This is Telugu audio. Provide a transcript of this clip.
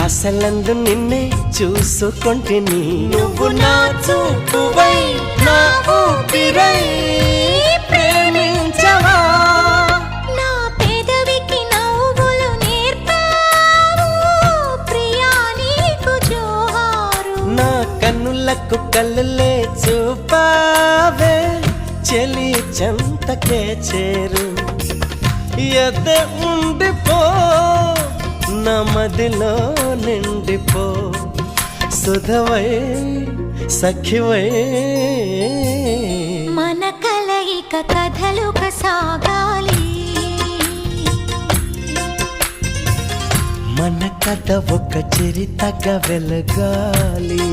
ఆశలందు నిన్నే చూసుకొంటిని నువ్వు నా చూపువై నా ఊపిరై ప్రేమించవా నా పెదవికి నవ్వులు నేర్పావు ప్రియా నీకు జోహారు నా కన్నులకు కళ్ళులే చూపావే చెలి చెంతకే చేరు ఎదే ఉండిపో నా మదిలో నిండిపో సుధవై సఖివై మన కలయిక కథలుగా సాగాలి మన కథ ఒక చరితగా వెలగాలి